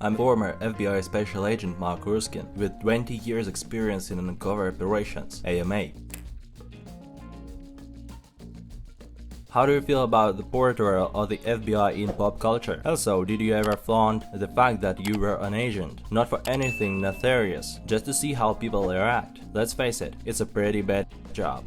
I'm former FBI Special Agent Mark Ruskin with 20 years experience in undercover operations, AMA. How do you feel about the portrayal of the FBI in pop culture? Also, did you ever flaunt the fact that you were an agent? Not for anything nefarious, just to see how people react. Let's face it, it's a pretty bad job.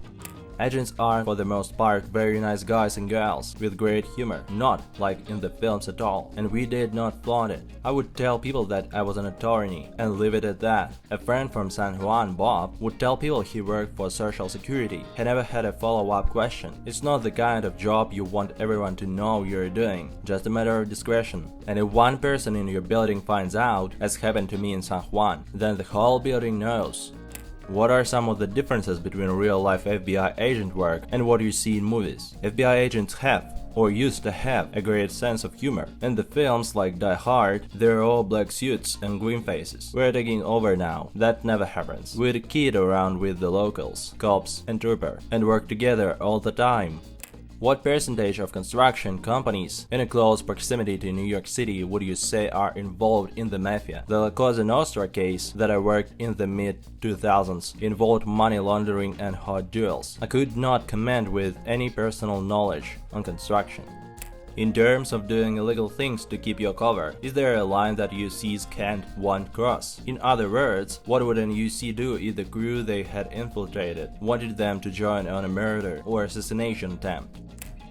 Agents are, for the most part, very nice guys and girls with great humor, not like in the films at all, and we did not flaunt it. I would tell people that I was an attorney and leave it at that. A friend from San Juan, Bob, would tell people he worked for Social Security. He never had a follow-up question. It's not the kind of job you want everyone to know you're doing, just a matter of discretion. And if one person in your building finds out, as happened to me in San Juan, then the whole building knows. What are some of the differences between real-life FBI agent work and what you see in movies? FBI agents have, or used to have, a great sense of humor. In the films like Die Hard, they're all black suits and green faces. We're taking over now. That never happens. We'd kid around with the locals, cops and trooper, and work together all the time. What percentage of construction companies in a close proximity to New York City would you say are involved in the mafia? The La Cosa Nostra case that I worked in the mid-2000s involved money laundering and hot deals. I could not comment with any personal knowledge on construction. In terms of doing illegal things to keep your cover, is there a line that UCs can't, won't cross? In other words, what would an UC do if the crew they had infiltrated wanted them to join on a murder or assassination attempt?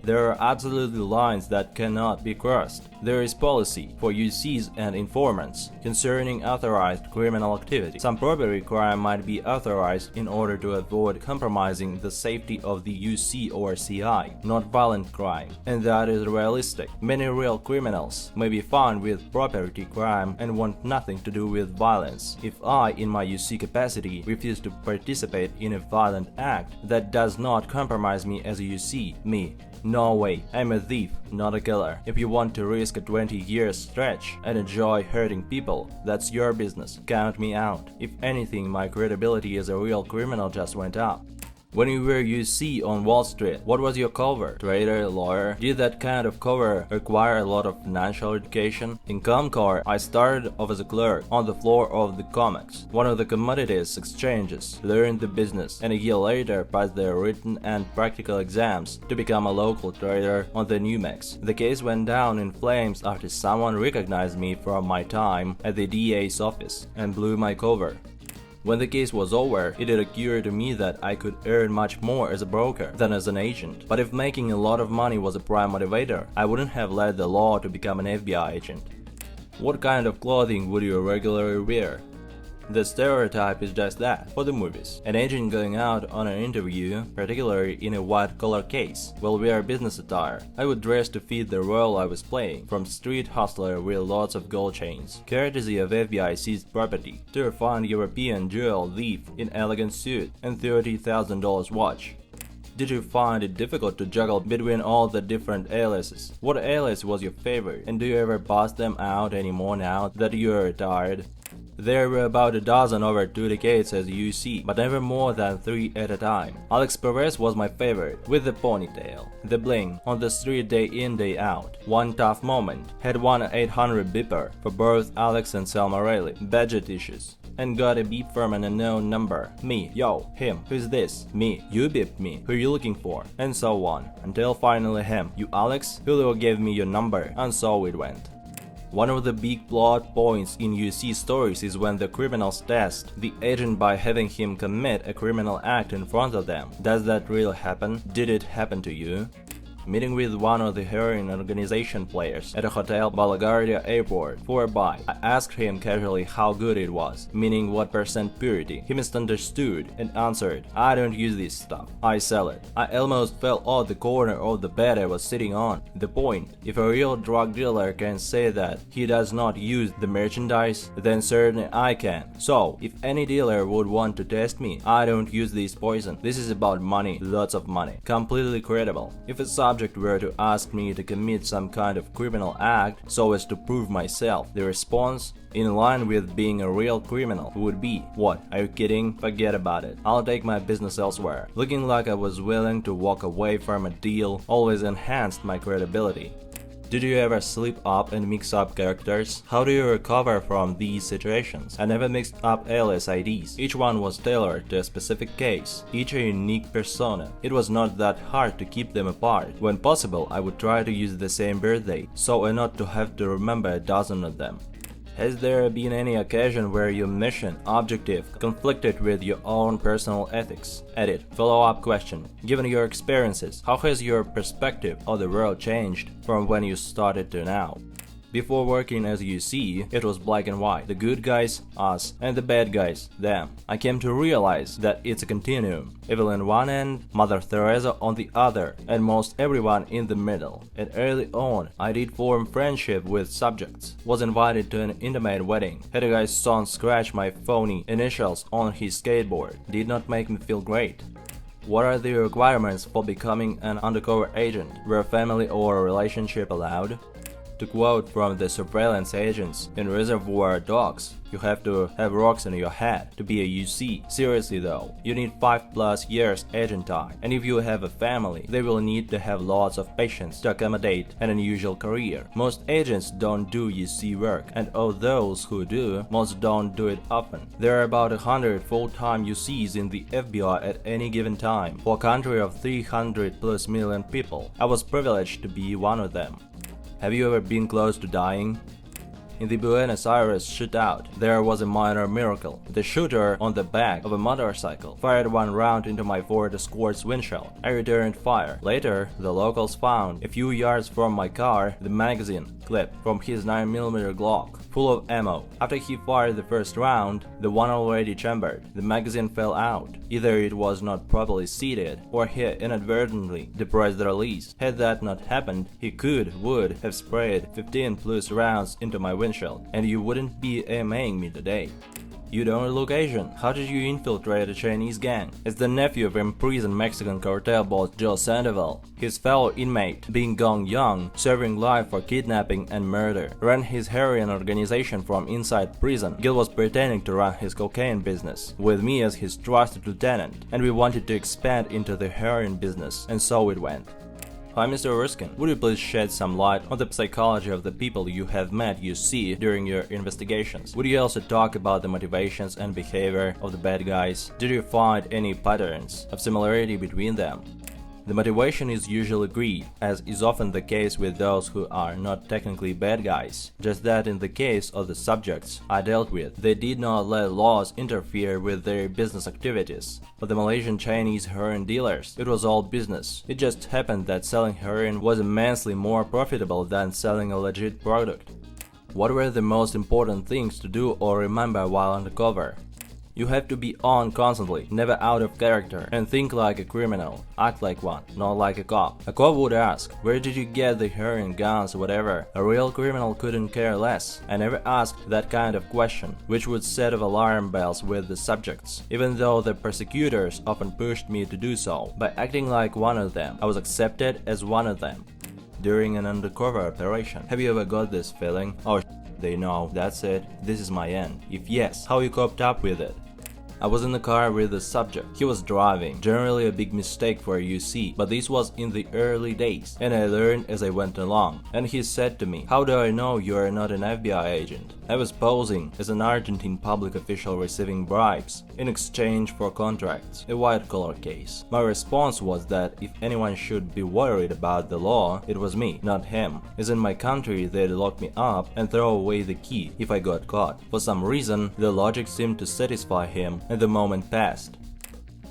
There are absolutely lines that cannot be crossed. There is policy for UCs and informants concerning authorized criminal activity. Some property crime might be authorized in order to avoid compromising the safety of the UC or CI, not violent crime, and that is realistic. Many real criminals may be found with property crime and want nothing to do with violence. If I, in my UC capacity, refuse to participate in a violent act that does not compromise me as a UC, no way, I'm a thief, not a killer. If you want to risk a 20-year stretch and enjoy hurting people, that's your business. Count me out. If anything, my credibility as a real criminal just went up. When you were UC on Wall Street, what was your cover? Trader, lawyer? Did that kind of cover require a lot of financial education? In Comcar, I started off as a clerk on the floor of the COMEX, one of the commodities exchanges, learned the business, and a year later passed the written and practical exams to become a local trader on the NYMEX. The case went down in flames after someone recognized me from my time at the DA's office and blew my cover. When the case was over, it did occur to me that I could earn much more as a broker than as an agent. But if making a lot of money was a prime motivator, I wouldn't have led the law to become an FBI agent. What kind of clothing would you regularly wear? The stereotype is just that, for the movies. An agent going out on an interview, particularly in a white-collar case, will wear business attire. I would dress to fit the role I was playing, from street hustler with lots of gold chains, courtesy of FBI seized property, to a fine European jewel thief in elegant suit and $30,000 watch. Did you find it difficult to juggle between all the different aliases? What alias was your favorite, and do you ever bust them out anymore now that you're retired? There were about a dozen over 2 decades as UC, but never more than 3 at a time. Alex Perez was my favorite, with the ponytail, the bling, on the street day in day out. One tough moment, had won an 800 beeper for both Alex and Selma Rayleigh, budget issues, and got a beep from an unknown number. Me, yo, him, who's this? Me, you beeped me, who you looking for? And so on, until finally him, you Alex, Julio gave me your number, and so it went. One of the big plot points in UC stories is when the criminals test the agent by having him commit a criminal act in front of them. Does that really happen? Did it happen to you? Meeting with one of the heroin organization players at a hotel LaGuardia Airport for a bite. I asked him casually how good it was, meaning what percent purity. He misunderstood and answered, I don't use this stuff, I sell it. I almost fell off the corner of the bed I was sitting on. The point, if a real drug dealer can say that he does not use the merchandise, then certainly I can. So, if any dealer would want to test me, I don't use this poison. This is about money, lots of money. Completely credible. If a subject were to ask me to commit some kind of criminal act so as to prove myself, the response, in line with being a real criminal, would be, what, are you kidding? Forget about it. I'll take my business elsewhere. Looking like I was willing to walk away from a deal always enhanced my credibility. Did you ever slip up and mix up characters? How do you recover from these situations? I never mixed up alias IDs. Each one was tailored to a specific case, each a unique persona. It was not that hard to keep them apart. When possible, I would try to use the same birthday, so as not to have to remember a dozen of them. Has there been any occasion where your mission, objective, conflicted with your own personal ethics? Edit. Follow-up question. Given your experiences, how has your perspective of the world changed from when you started to now? Before working as UC, it was black and white. The good guys, us, and the bad guys, them. I came to realize that it's a continuum. Evil on one end, Mother Teresa on the other, and most everyone in the middle. And early on, I did form friendship with subjects. Was invited to an intimate wedding. Had a guy's son scratch my phony initials on his skateboard. Did not make me feel great. What are the requirements for becoming an undercover agent? Were family or relationship allowed? To quote from the surveillance agents in Reservoir Dogs, you have to have rocks in your head to be a UC. Seriously though, you need 5+ years agent time, and if you have a family, they will need to have lots of patience to accommodate an unusual career. Most agents don't do UC work, and of those who do, most don't do it often. There are about 100 full-time UCs in the FBI at any given time, for a country of 300+ million people. I was privileged to be one of them. Have you ever been close to dying? In the Buenos Aires shootout, there was a minor miracle. The shooter on the back of a motorcycle fired one round into my Ford Escort's windshield. I returned fire. Later, the locals found, a few yards from my car, the magazine clip from his 9mm Glock, full of ammo. After he fired the first round, the one already chambered, the magazine fell out. Either it was not properly seated, or he inadvertently depressed the release. Had that not happened, he would have sprayed 15+ rounds into my windshield, and you wouldn't be AMAing me today. You don't look Asian. How did you infiltrate a Chinese gang? As the nephew of imprisoned Mexican cartel boss Joe Sandoval, his fellow inmate, Bing Gong Yang, serving life for kidnapping and murder, ran his heroin organization from inside prison. Gil was pretending to run his cocaine business, with me as his trusted lieutenant, and we wanted to expand into the heroin business, and so it went. Hi Mr. Erskine, would you please shed some light on the psychology of the people you have met UC during your investigations? Would you also talk about the motivations and behavior of the bad guys? Did you find any patterns of similarity between them? The motivation is usually greed, as is often the case with those who are not technically bad guys. Just that in the case of the subjects I dealt with, they did not let laws interfere with their business activities. For the Malaysian Chinese heroin dealers, it was all business. It just happened that selling heroin was immensely more profitable than selling a legit product. What were the most important things to do or remember while undercover? You have to be on constantly, never out of character, and think like a criminal, act like one, not like a cop. A cop would ask, where did you get the heroin, guns, whatever? A real criminal couldn't care less. I never asked that kind of question, which would set off alarm bells with the subjects, even though the persecutors often pushed me to do so. By acting like one of them, I was accepted as one of them. During an undercover operation, have you ever got this feeling? Oh, they know, that's it, this is my end. If yes, how you coped up with it? I was in the car with the subject. He was driving, generally a big mistake for a UC, but this was in the early days, and I learned as I went along. And he said to me, how do I know you are not an FBI agent? I was posing as an Argentine public official receiving bribes in exchange for contracts, a white-collar case. My response was that if anyone should be worried about the law, it was me, not him, as in my country they'd lock me up and throw away the key if I got caught. For some reason, the logic seemed to satisfy him, and the moment passed.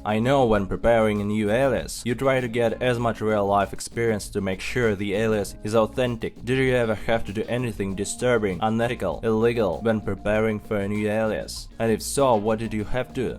I know when preparing a new alias, you try to get as much real-life experience to make sure the alias is authentic. Did you ever have to do anything disturbing, unethical, illegal when preparing for a new alias? And if so, what did you have to?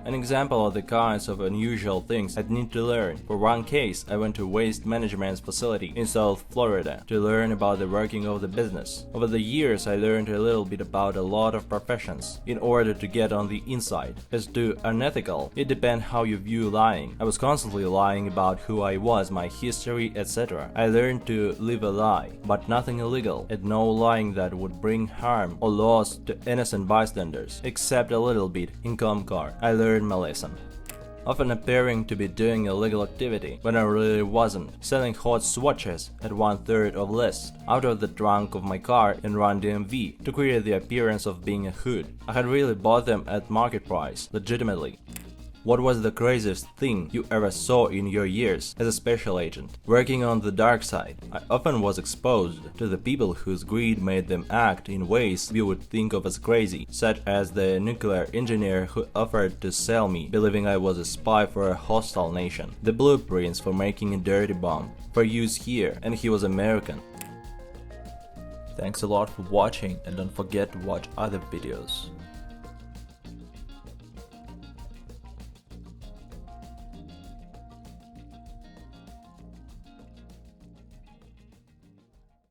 An example of the kinds of unusual things I'd need to learn. For one case, I went to waste management facility in South Florida to learn about the working of the business. Over the years, I learned a little bit about a lot of professions in order to get on the inside. As to unethical, it depends how you view lying. I was constantly lying about who I was, my history, etc. I learned to live a lie, but nothing illegal, and no lying that would bring harm or loss to innocent bystanders, except a little bit in Comcar. I learned my lesson. often appearing to be doing illegal activity when I really wasn't, selling hot swatches at 1/3 of list, out of the trunk of my car in Run DMV to create the appearance of being a hood. I had really bought them at market price, legitimately. What was the craziest thing you ever saw in your years as a special agent? Working on the dark side, I often was exposed to the people whose greed made them act in ways we would think of as crazy, such as the nuclear engineer who offered to sell me, believing I was a spy for a hostile nation, the blueprints for making a dirty bomb, for use here, and he was American. Thanks a lot for watching, and don't forget to watch other videos.